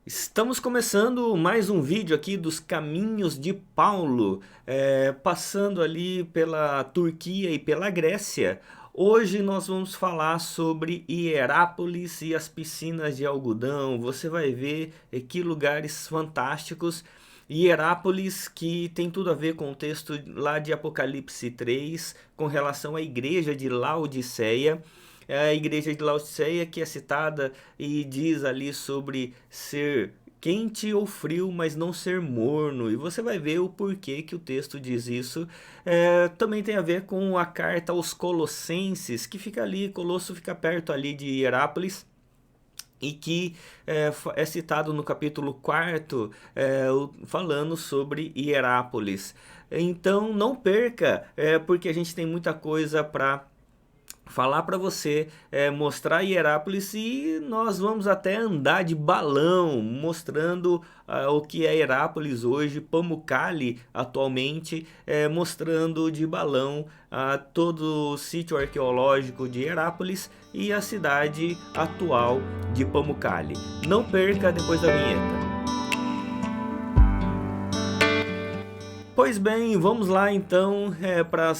Estamos começando mais um vídeo aqui dos Caminhos de Paulo, passando ali pela Turquia e pela Grécia. Hoje nós vamos falar sobre Hierápolis e as piscinas de algodão. Você vai ver que lugares fantásticos. Hierápolis, que tem tudo a ver com o texto lá de Apocalipse 3, com relação à igreja de Laodiceia. É a igreja de Laodiceia que é citada e diz ali sobre ser quente ou frio, mas não ser morno. E você vai ver o porquê que o texto diz isso. Também tem a ver com a carta aos Colossenses, que fica ali, Colosso fica perto ali de Hierápolis e que é citado no capítulo 4, falando sobre Hierápolis. Então não perca, porque a gente tem muita coisa para falar para você, mostrar Hierápolis, e nós vamos até andar de balão mostrando o que é Hierápolis hoje, Pamukkale atualmente, mostrando de balão todo o sítio arqueológico de Hierápolis e a cidade atual de Pamukkale. Não perca depois da vinheta. Pois bem, vamos lá então para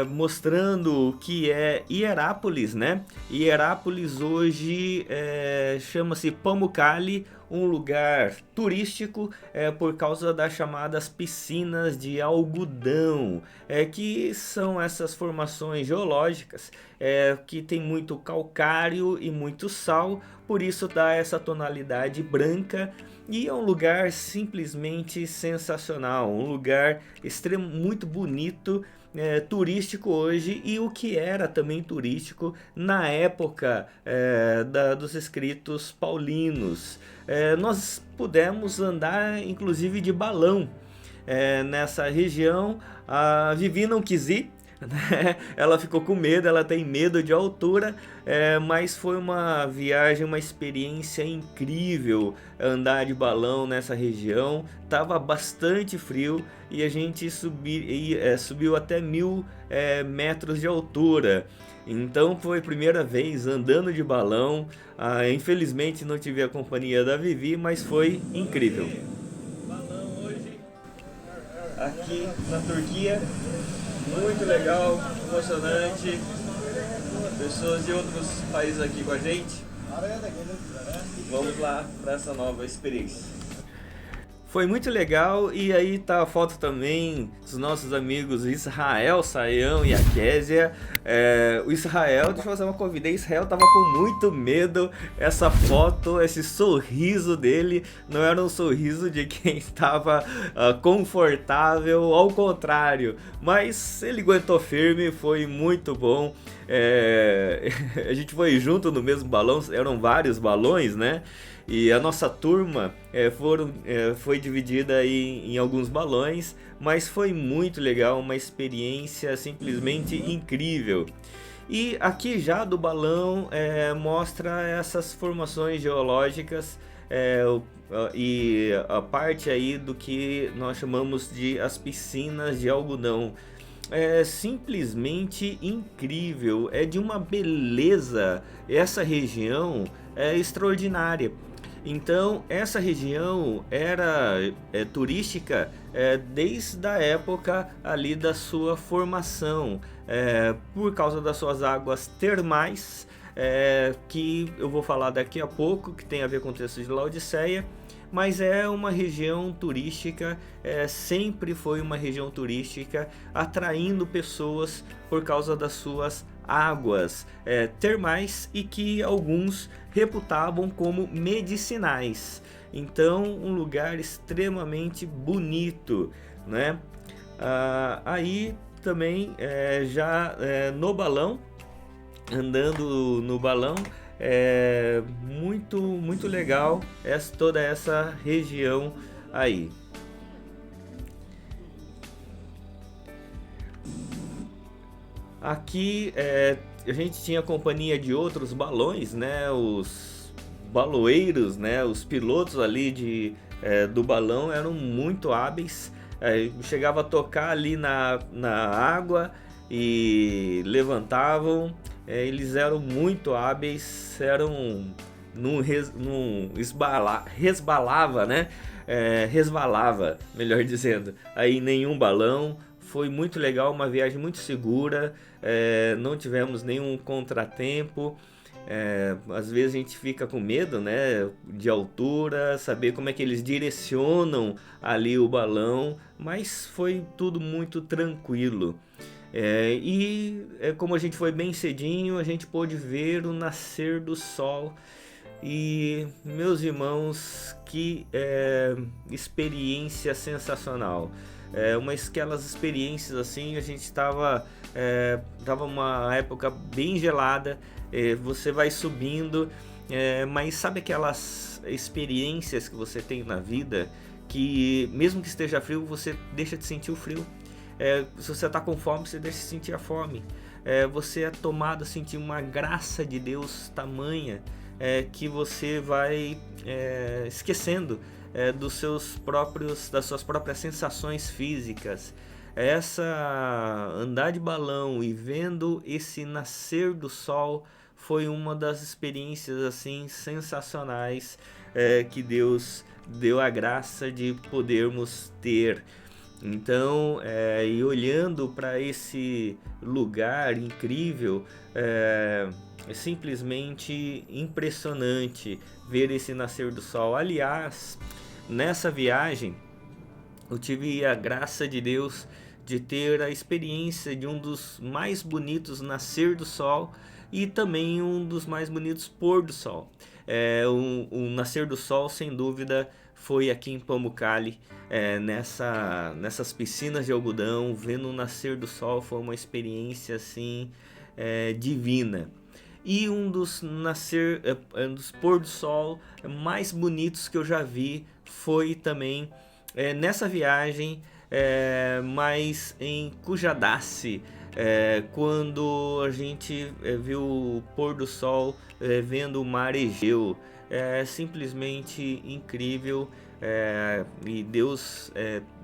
mostrando o que é Hierápolis, né? Hierápolis hoje chama-se Pamukkale, um lugar turístico por causa das chamadas piscinas de algodão, que são essas formações geológicas que tem muito calcário e muito sal, por isso dá essa tonalidade branca. E é um lugar simplesmente sensacional, um lugar muito bonito, turístico hoje, e o que era também turístico na época dos escritos paulinos. Nós pudemos andar inclusive de balão nessa região. A Vivi não quis ir, né? Ela ficou com medo, ela tem medo de altura, mas foi uma viagem, uma experiência incrível andar de balão nessa região. Tava bastante frio e a gente subiu até 1.000 metros de altura. Então foi a primeira vez andando de balão. Infelizmente não tive a companhia da Vivi, mas foi incrível. Balão hoje aqui na Turquia. Muito legal, emocionante. Pessoas de outros países aqui com a gente. Vamos lá para essa nova experiência. Foi muito legal, e aí tá a foto também dos nossos amigos Israel, Sayão e a Késia. O Israel, deixa eu fazer uma convidei, Israel tava com muito medo. Essa foto, esse sorriso dele não era um sorriso de quem estava confortável, ao contrário, mas ele aguentou firme, foi muito bom. A gente foi junto no mesmo balão, eram vários balões, né? E a nossa turma foi dividida em alguns balões, mas foi muito legal, uma experiência simplesmente incrível. E aqui já do balão mostra essas formações geológicas, e a parte aí do que nós chamamos de as piscinas de algodão. É simplesmente incrível, é de uma beleza, essa região é extraordinária. Então essa região era turística desde a época ali da sua formação, por causa das suas águas termais, que eu vou falar daqui a pouco, que tem a ver com o texto de Laodiceia. Mas é uma região turística, sempre foi uma região turística, atraindo pessoas por causa das suas águas termais, e que alguns reputavam como medicinais. Então um lugar extremamente bonito, né? Aí também já no balão, andando no balão, muito legal toda essa região aí. Aqui a gente tinha companhia de outros balões, né? Os baloeiros, né? Os pilotos ali do balão eram muito hábeis. Chegava a tocar ali na água e levantavam. Eles eram muito hábeis, eram resbalava, né? Resvalava, melhor dizendo, aí nenhum balão. Foi muito legal, uma viagem muito segura, não tivemos nenhum contratempo. Às vezes a gente fica com medo, né, de altura, saber como é que eles direcionam ali o balão, mas foi tudo muito tranquilo. Como a gente foi bem cedinho, a gente pôde ver o nascer do sol. E, meus irmãos, que experiência sensacional. Aquelas experiências assim, a gente tava uma época bem gelada, você vai subindo, mas sabe aquelas experiências que você tem na vida que mesmo que esteja frio, você deixa de sentir o frio. Se você está com fome, você deixa de sentir a fome. Você é tomado a sentir uma graça de Deus tamanha, que você vai esquecendo das suas próprias sensações físicas. Andar de balão e vendo esse nascer do sol foi uma das experiências assim sensacionais, que Deus deu a graça de podermos ter. Então, e olhando para esse lugar incrível, é simplesmente impressionante ver esse nascer do sol. Aliás, nessa viagem eu tive a graça de Deus de ter a experiência de um dos mais bonitos nascer do sol e também um dos mais bonitos pôr do sol. O nascer do sol, sem dúvida, foi aqui em Pamukkale, nessas piscinas de algodão, vendo o nascer do sol. Foi uma experiência assim divina. E um dos pôr do sol mais bonitos que eu já vi foi também nessa viagem, mas em Kujadaci, quando a gente viu o pôr do sol, vendo o mar Egeu. Simplesmente incrível, e Deus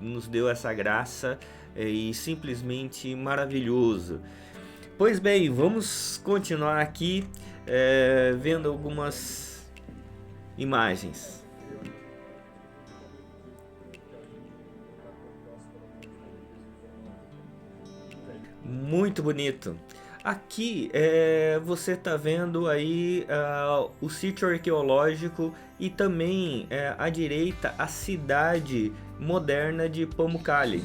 nos deu essa graça, e simplesmente maravilhoso. Pois bem, vamos continuar aqui vendo algumas imagens. Muito bonito. Aqui você está vendo aí o sítio arqueológico e também à direita a cidade moderna de Pamukkale.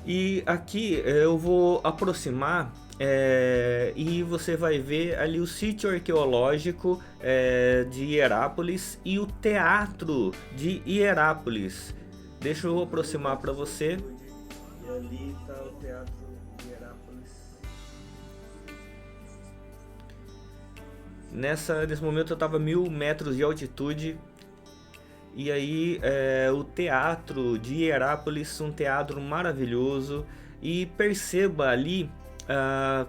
E aqui eu vou aproximar, e você vai ver ali o sítio arqueológico de Hierápolis e o teatro de Hierápolis. Deixa eu aproximar para você. E ali está o teatro de Hierápolis. Nesse momento eu estava a 1000 metros de altitude. E aí o teatro de Hierápolis, um teatro maravilhoso. E perceba ali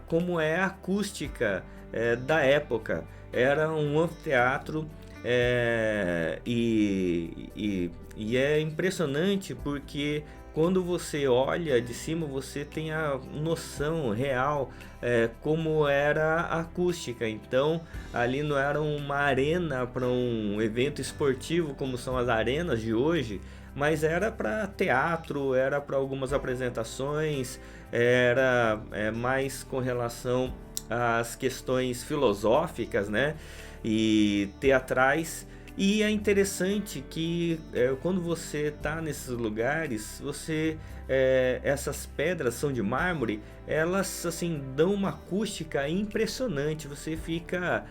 como é a acústica da época. Era um anfiteatro, e é impressionante porque quando você olha de cima você tem a noção real como era a acústica. Então ali não era uma arena para um evento esportivo como são as arenas de hoje, mas era para teatro, era para algumas apresentações, era mais com relação às questões filosóficas, né, e teatrais. E é interessante que quando você está nesses lugares, essas pedras são de mármore, elas assim dão uma acústica impressionante. Você fica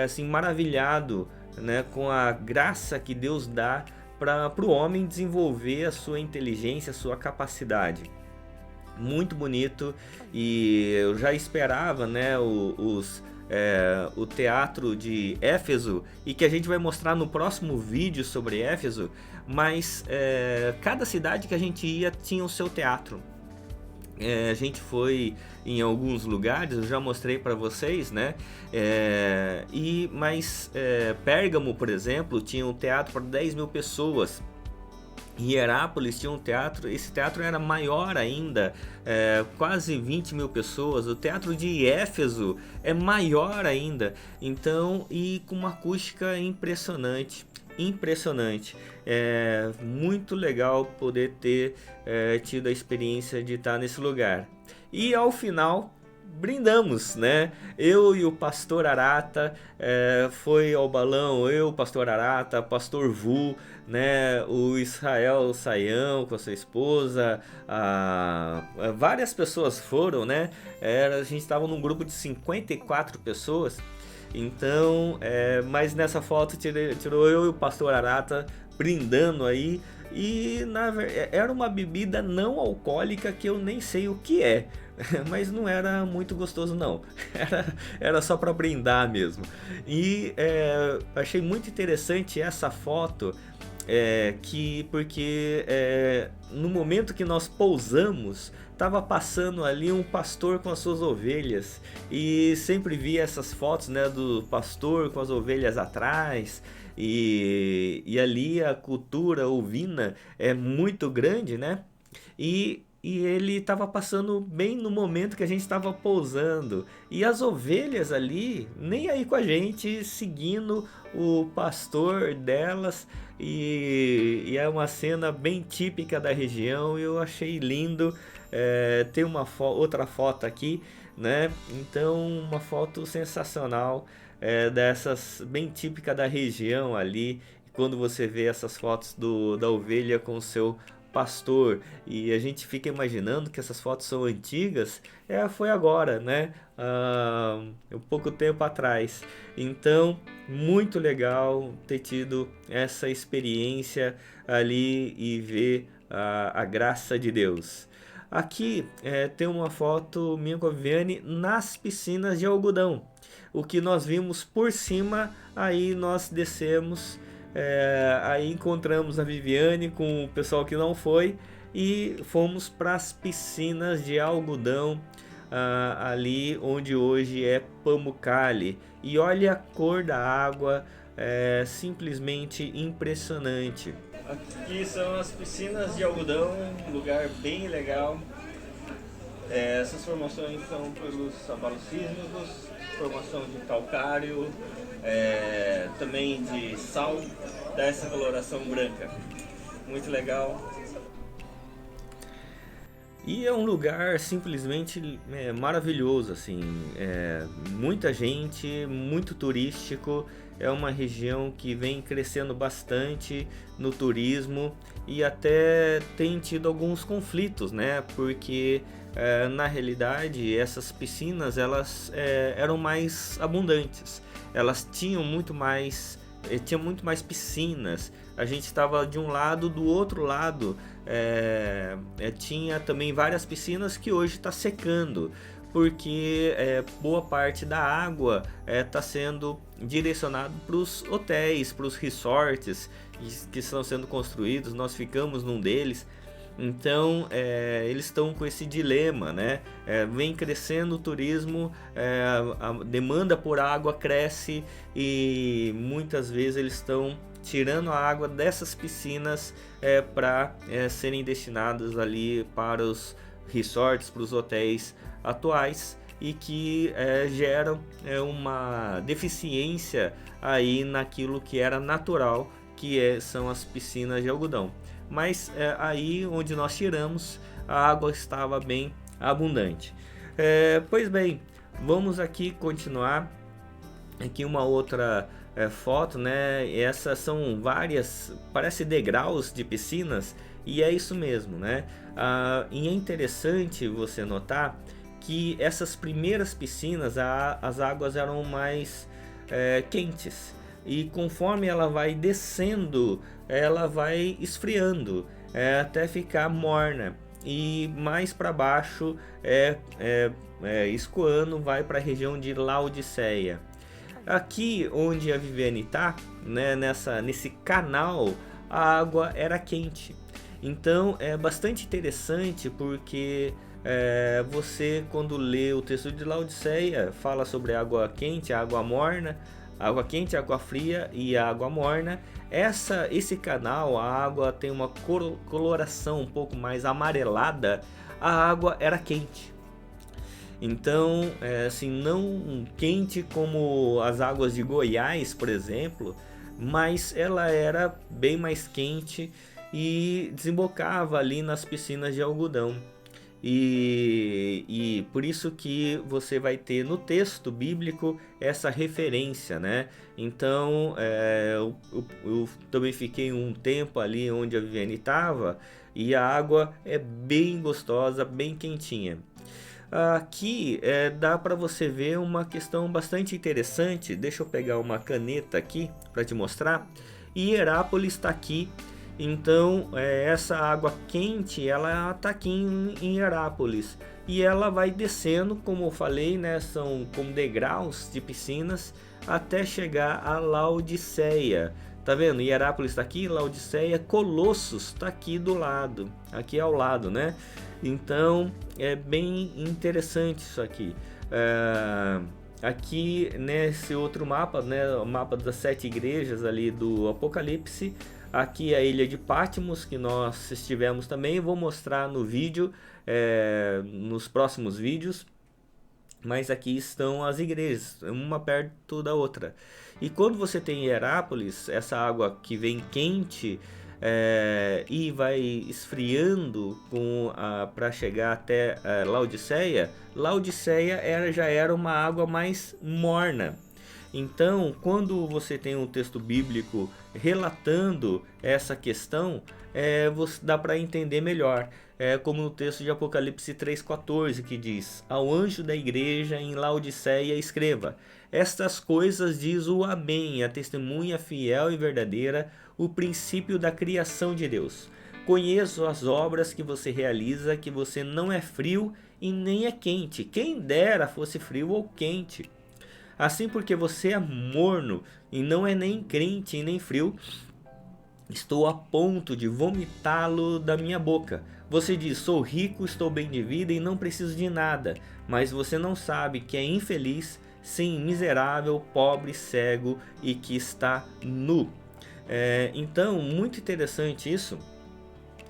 assim maravilhado, né, com a graça que Deus dá para o homem desenvolver a sua inteligência, a sua capacidade. Muito bonito. E eu já esperava, né, o teatro de Éfeso, e que a gente vai mostrar no próximo vídeo sobre Éfeso, mas cada cidade que a gente ia tinha o seu teatro. A gente foi em alguns lugares, eu já mostrei para vocês, né? Mas Pérgamo, por exemplo, tinha um teatro para 10 mil pessoas. Em Hierápolis tinha um teatro, esse teatro era maior ainda, quase 20 mil pessoas. O teatro de Éfeso é maior ainda, então, e com uma acústica impressionante. Impressionante, é muito legal poder ter tido a experiência de estar nesse lugar. E ao final brindamos, né? Eu e o pastor Arata, foi ao balão, eu, o pastor Arata, pastor Vu, né? O Israel Saião com a sua esposa, várias pessoas foram, né? A gente estava num grupo de 54 pessoas. Então, mas nessa foto tirou eu e o pastor Arata brindando aí. E era uma bebida não alcoólica que eu nem sei o que é. Mas não era muito gostoso não, era só para brindar mesmo. E achei muito interessante essa foto, porque no momento que nós pousamos, estava passando ali um pastor com as suas ovelhas, e sempre via essas fotos, né, do pastor com as ovelhas atrás. E ali a cultura ovina é muito grande, né? E ele estava passando bem no momento que a gente estava pousando. E as ovelhas ali, nem aí com a gente, seguindo o pastor delas. E é uma cena bem típica da região. E eu achei lindo. Tem uma outra foto aqui, né? Então, uma foto sensacional, dessas bem típica da região ali. Quando você vê essas fotos da ovelha com o seu pastor, e a gente fica imaginando que essas fotos são antigas, foi agora, né? Um pouco tempo atrás. Então, muito legal ter tido essa experiência ali e ver a graça de Deus. Aqui tem uma foto minha com a Viviane nas piscinas de algodão. O que nós vimos por cima, aí nós descemos. Aí encontramos a Viviane com o pessoal que não foi e fomos para as piscinas de algodão, ali onde hoje é Pamukkale. E olha a cor da água, é simplesmente impressionante. Aqui são as piscinas de algodão, um lugar bem legal. Essas formações são pelos abalos sísmicos, formação de calcário, também de sal, dá essa coloração branca. Muito legal. E é um lugar simplesmente maravilhoso, assim, muita gente, muito turístico. É uma região que vem crescendo bastante no turismo e até tem tido alguns conflitos, né? Porque na realidade essas piscinas elas eram mais abundantes, elas tinham muito mais piscinas. A gente estava de um lado, do outro lado tinha também várias piscinas que hoje está secando, porque boa parte da água está sendo direcionado para os hotéis, para os resorts que estão sendo construídos. Nós ficamos num deles. Então eles estão com esse dilema, né? Vem crescendo o turismo, a demanda por água cresce e muitas vezes eles estão tirando a água dessas piscinas para serem destinadas ali para os resorts, para os hotéis atuais, e que geram uma deficiência aí naquilo que era natural, que são as piscinas de algodão. Mas aí onde nós tiramos, a água estava bem abundante. Pois bem, vamos aqui continuar. Aqui uma outra foto, né? Essas são várias, parece degraus de piscinas, e é isso mesmo, né? E é interessante você notar que essas primeiras piscinas, as águas eram mais quentes, e conforme ela vai descendo, ela vai esfriando até ficar morna, e mais para baixo escoando, vai para a região de Laodiceia. Aqui onde a Viviane está, né, nesse canal, a água era quente. Então é bastante interessante, porque você, quando lê o texto de Laodiceia, fala sobre a água quente, a água morna. água quente, água fria e água morna. Esse canal, a água tem uma coloração um pouco mais amarelada, a água era quente. Então, assim, não quente como as águas de Goiás, por exemplo, mas ela era bem mais quente e desembocava ali nas piscinas de algodão. E por isso que você vai ter no texto bíblico essa referência, né? Então, eu também fiquei um tempo ali onde a Viviane estava e a água é bem gostosa, bem quentinha. Aqui dá para você ver uma questão bastante interessante. Deixa eu pegar uma caneta aqui para te mostrar. Hierápolis está aqui. Então essa água quente ela está aqui em Hierápolis e ela vai descendo, como eu falei, né? São como degraus de piscinas até chegar a Laodiceia. Tá vendo? Hierápolis está aqui, Laodiceia, Colossos está aqui do lado, aqui ao lado, né? Então é bem interessante isso aqui. Aqui nesse outro mapa, né, o mapa das 7 igrejas ali do Apocalipse, aqui a ilha de Patmos, que nós estivemos também, vou mostrar no vídeo, nos próximos vídeos. Mas aqui estão as igrejas, uma perto da outra. E quando você tem Hierápolis, essa água que vem quente e vai esfriando para chegar até Laodiceia, Laodiceia já era uma água mais morna. Então, quando você tem um texto bíblico relatando essa questão, dá para entender melhor. Como no texto de Apocalipse 3,14, que diz: ao anjo da igreja em Laodiceia escreva: estas coisas diz o Amém, a testemunha fiel e verdadeira, o princípio da criação de Deus. Conheço as obras que você realiza, que você não é frio e nem é quente. Quem dera fosse frio ou quente. Assim, porque você é morno e não é nem quente e nem frio, estou a ponto de vomitá-lo da minha boca. Você diz: sou rico, estou bem de vida e não preciso de nada. Mas você não sabe que é infeliz, sim, miserável, pobre, cego e que está nu. Então, muito interessante isso.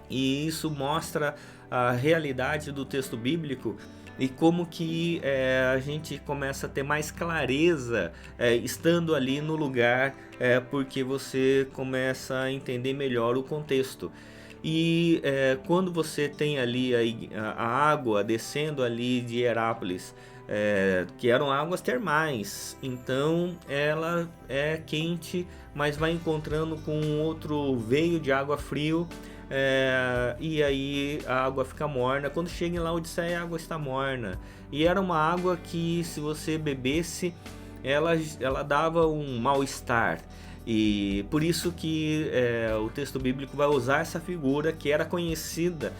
E isso mostra a realidade do texto bíblico e como que a gente começa a ter mais clareza estando ali no lugar, porque você começa a entender melhor o contexto. E quando você tem ali a água descendo ali de Hierápolis, que eram águas termais, então ela é quente, mas vai encontrando com outro veio de água frio. E aí a água fica morna. Quando chega em Laodiceia, a água está morna. E era uma água que, se você bebesse, ela dava um mal-estar. E por isso que o texto bíblico vai usar essa figura que era conhecida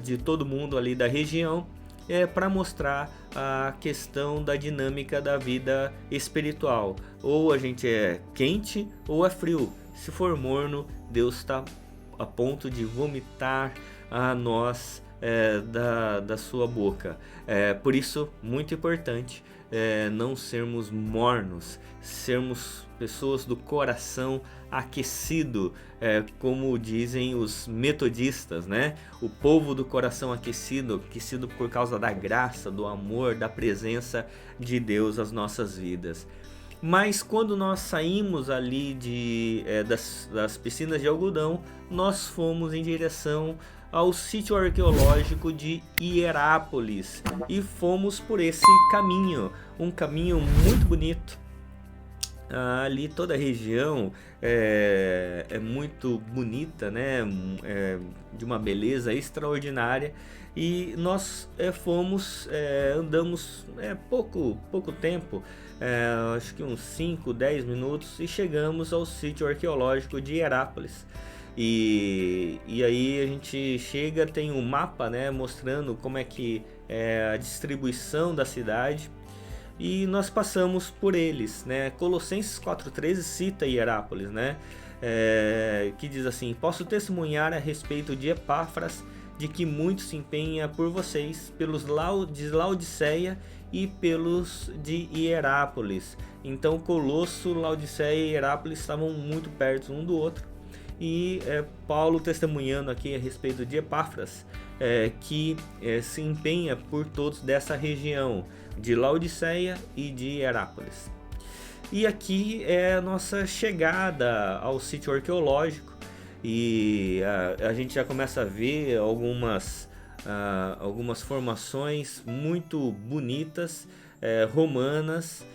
de todo mundo ali da região, para mostrar a questão da dinâmica da vida espiritual. Ou a gente é quente ou é frio. Se for morno, Deus está a ponto de vomitar a nós da sua boca. Por isso, muito importante não sermos mornos, sermos pessoas do coração aquecido, como dizem os metodistas, né? O povo do coração aquecido por causa da graça, do amor, da presença de Deus nas nossas vidas. Mas quando nós saímos ali das piscinas de algodão, nós fomos em direção ao sítio arqueológico de Hierápolis e fomos por esse caminho, um caminho muito bonito. Ali toda a região é muito bonita, né? De uma beleza extraordinária. E nós andamos pouco tempo, acho que uns 5, 10 minutos, e chegamos ao sítio arqueológico de Hierápolis. E aí a gente chega, tem um mapa, né, mostrando como é que é a distribuição da cidade. E nós passamos por eles, né? Colossenses 4,13 cita Hierápolis, né? Que diz assim: posso testemunhar a respeito de Epáfras, de que muito se empenha por vocês, pelos de Laodiceia e pelos de Hierápolis. Então Colosso, Laodiceia e Hierápolis estavam muito perto um do outro. E Paulo testemunhando aqui a respeito de Epáfras, que se empenha por todos dessa região de Laodiceia e de Hierápolis. E aqui é a nossa chegada ao sítio arqueológico, e a gente já começa a ver algumas formações muito bonitas, romanas,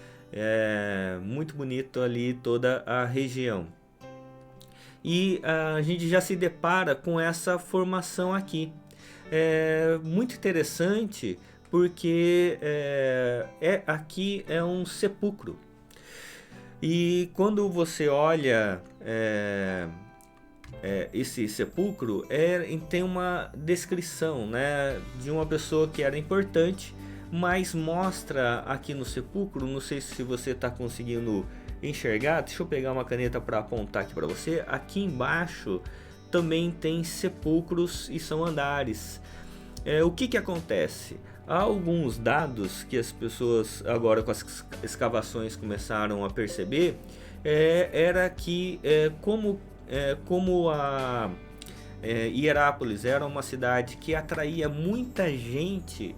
muito bonito ali toda a região. E a gente já se depara com essa formação aqui. É muito interessante porque aqui é um sepulcro. E quando você olha esse sepulcro, tem uma descrição, né, de uma pessoa que era importante, mas mostra aqui no sepulcro, não sei se você está conseguindo enxergar, deixa eu pegar uma caneta para apontar aqui para você. Aqui embaixo também tem sepulcros e são andares. O que acontece? Há alguns dados que as pessoas agora com as escavações começaram a perceber, era que como a Hierápolis era uma cidade que atraía muita gente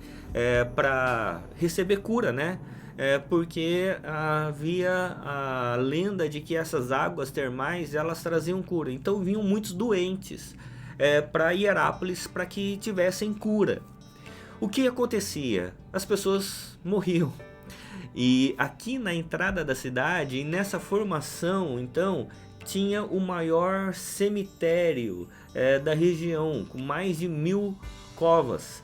para receber cura, né? Porque havia a lenda de que essas águas termais elas traziam cura. Então vinham muitos doentes para Hierápolis para que tivessem cura. O que acontecia? As pessoas morriam. E aqui na entrada da cidade, nessa formação, então, tinha o maior cemitério da região, com mais de 1000 covas.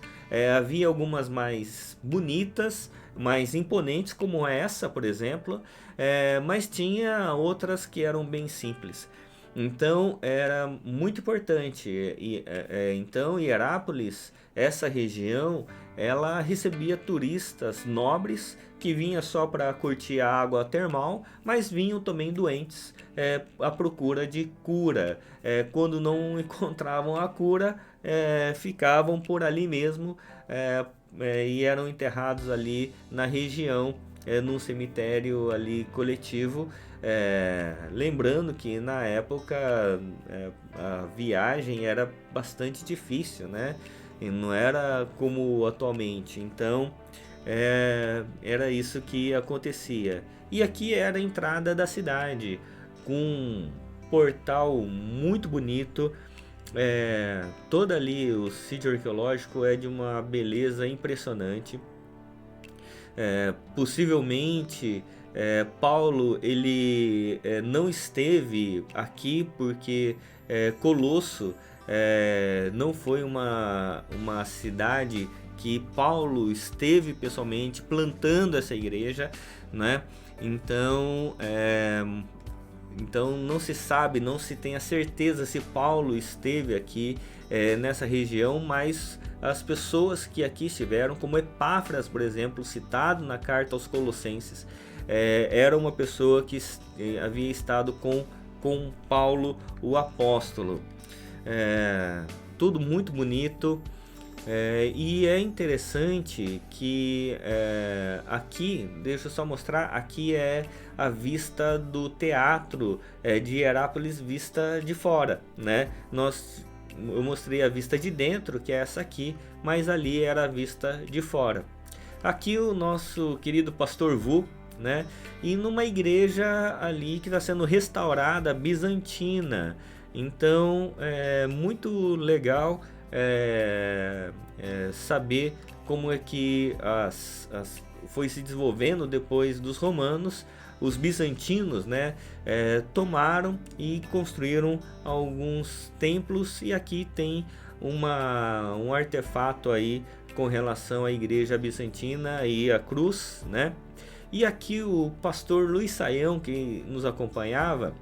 Havia algumas mais bonitas, mais imponentes, como essa, por exemplo, mas tinha outras que eram bem simples. Então era muito importante. Então Hierápolis, essa região, ela recebia turistas nobres que vinham só para curtir a água termal, mas vinham também doentes à procura de cura. Quando não encontravam a cura, ficavam por ali mesmo e eram enterrados ali na região, num cemitério ali coletivo. Lembrando que na época a viagem era bastante difícil, né? E não era como atualmente. Então era isso que acontecia. E aqui era a entrada da cidade, com um portal muito bonito. Todo ali o sítio arqueológico é de uma beleza impressionante. Possivelmente Paulo ele não esteve aqui porque Colosso não foi uma cidade que Paulo esteve pessoalmente plantando essa igreja, né? Então não se sabe, não se tem a certeza se Paulo esteve aqui nessa região, mas as pessoas que aqui estiveram, como Epáfras, por exemplo, citado na carta aos Colossenses, era uma pessoa que havia estado com Paulo, o apóstolo. Tudo muito bonito. E é interessante que aqui, deixa eu só mostrar, aqui é a vista do teatro de Hierápolis vista de fora, né? Eu mostrei a vista de dentro, que é essa aqui, mas ali era a vista de fora. Aqui o nosso querido pastor Vu, né? E numa igreja ali que está sendo restaurada, bizantina. Então é muito legal saber como é que foi se desenvolvendo depois dos romanos. Os bizantinos, né, tomaram e construíram alguns templos, e aqui tem um artefato aí com relação à igreja bizantina e a cruz, né? E aqui o pastor Luiz Saião, que nos acompanhava,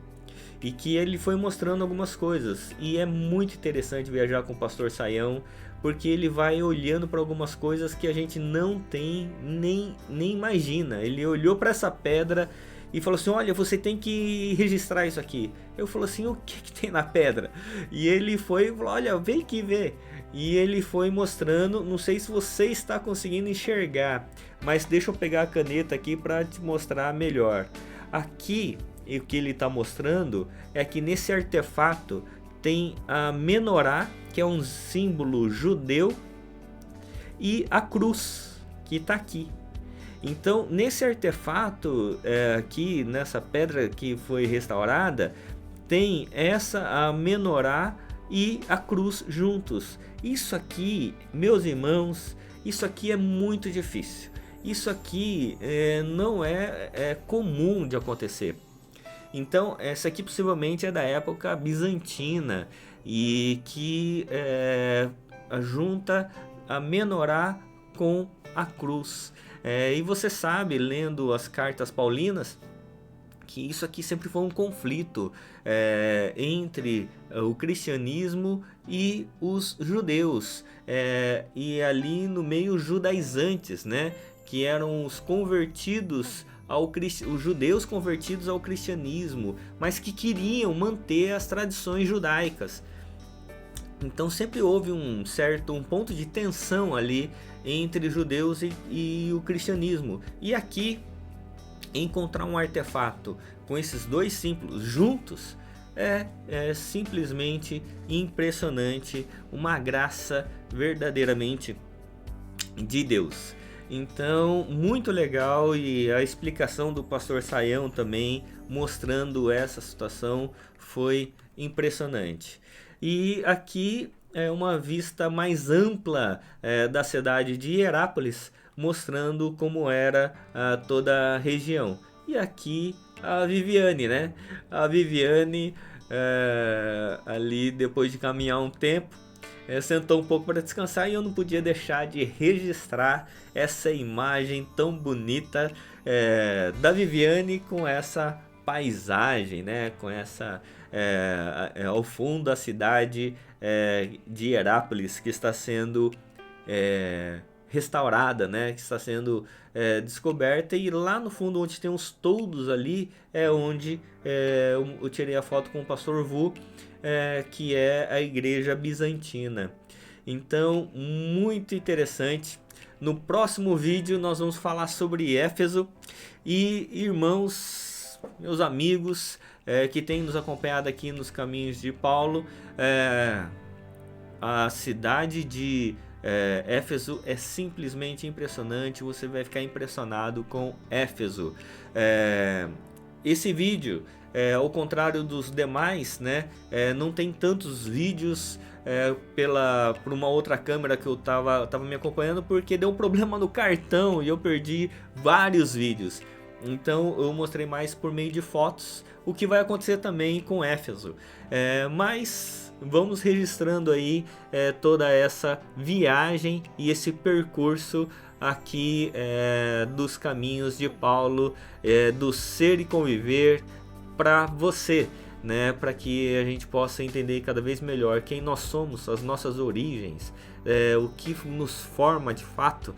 e que ele foi mostrando algumas coisas, e é muito interessante viajar com o pastor Saião, porque ele vai olhando para algumas coisas que a gente não tem nem imagina. Ele olhou para essa pedra e falou assim: olha, você tem que registrar isso aqui. Eu falei assim: o que tem na pedra? E ele foi e falou: olha, vem aqui ver. E ele foi mostrando, não sei se você está conseguindo enxergar, mas deixa eu pegar a caneta aqui para te mostrar melhor. Aqui, o que ele está mostrando é que nesse artefato tem a menorá, que é um símbolo judeu, e a cruz, que está aqui. Então, nesse artefato, aqui nessa pedra que foi restaurada, tem a menorá e a cruz juntos. Isso aqui, meus irmãos, isso aqui é muito difícil. Isso aqui não é comum de acontecer. Então, essa aqui possivelmente é da época bizantina e que junta a menorá com a cruz. E você sabe, lendo as cartas paulinas, que isso aqui sempre foi um conflito entre o cristianismo e os judeus, e ali no meio os judaizantes, né, que eram os convertidos os judeus convertidos ao cristianismo, mas que queriam manter as tradições judaicas. Então sempre houve um ponto de tensão ali entre judeus e o cristianismo. E aqui, encontrar um artefato com esses dois símbolos juntos é simplesmente impressionante, uma graça verdadeiramente de Deus. Então, muito legal, e a explicação do pastor Saião também, mostrando essa situação, foi impressionante. E aqui é uma vista mais ampla da cidade de Hierápolis, mostrando como era toda a região. E aqui a Viviane, né? A Viviane, ali depois de caminhar um tempo, sentou um pouco para descansar, e eu não podia deixar de registrar essa imagem tão bonita da Viviane com essa paisagem, né? Com essa ao fundo a cidade de Hierápolis, que está sendo restaurada, né? Que está sendo descoberta, e lá no fundo onde tem uns toldos ali é onde eu tirei a foto com o pastor Vu, que é a igreja bizantina. Então, muito interessante. No próximo vídeo nós vamos falar sobre Éfeso. E irmãos, meus amigos que têm nos acompanhado aqui nos caminhos de Paulo, a cidade de Éfeso é simplesmente impressionante. Você vai ficar impressionado com Éfeso. Esse vídeo, ao contrário dos demais, né, não tem tantos vídeos por uma outra câmera que eu tava me acompanhando, porque deu um problema no cartão e eu perdi vários vídeos. Então eu mostrei mais por meio de fotos, o que vai acontecer também com Éfeso. Mas vamos registrando aí toda essa viagem e esse percurso aqui dos caminhos de Paulo, do ser e conviver para você, né, para que a gente possa entender cada vez melhor quem nós somos, as nossas origens, o que nos forma de fato.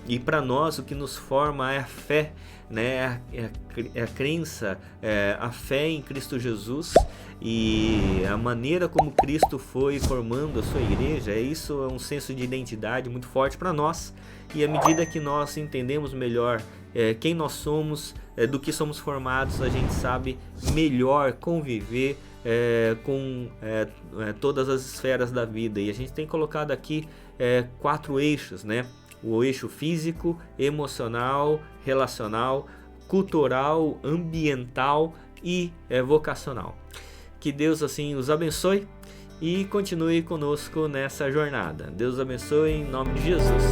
E para nós o que nos forma é a fé, né, é a crença, a fé em Cristo Jesus, e a maneira como Cristo foi formando a sua igreja. Isso é um senso de identidade muito forte para nós, e à medida que nós entendemos melhor quem nós somos, do que somos formados, a gente sabe melhor conviver com todas as esferas da vida. E a gente tem colocado aqui 4 eixos, né? O eixo físico, emocional, relacional, cultural, ambiental e vocacional. Que Deus assim os abençoe e continue conosco nessa jornada. Deus abençoe em nome de Jesus.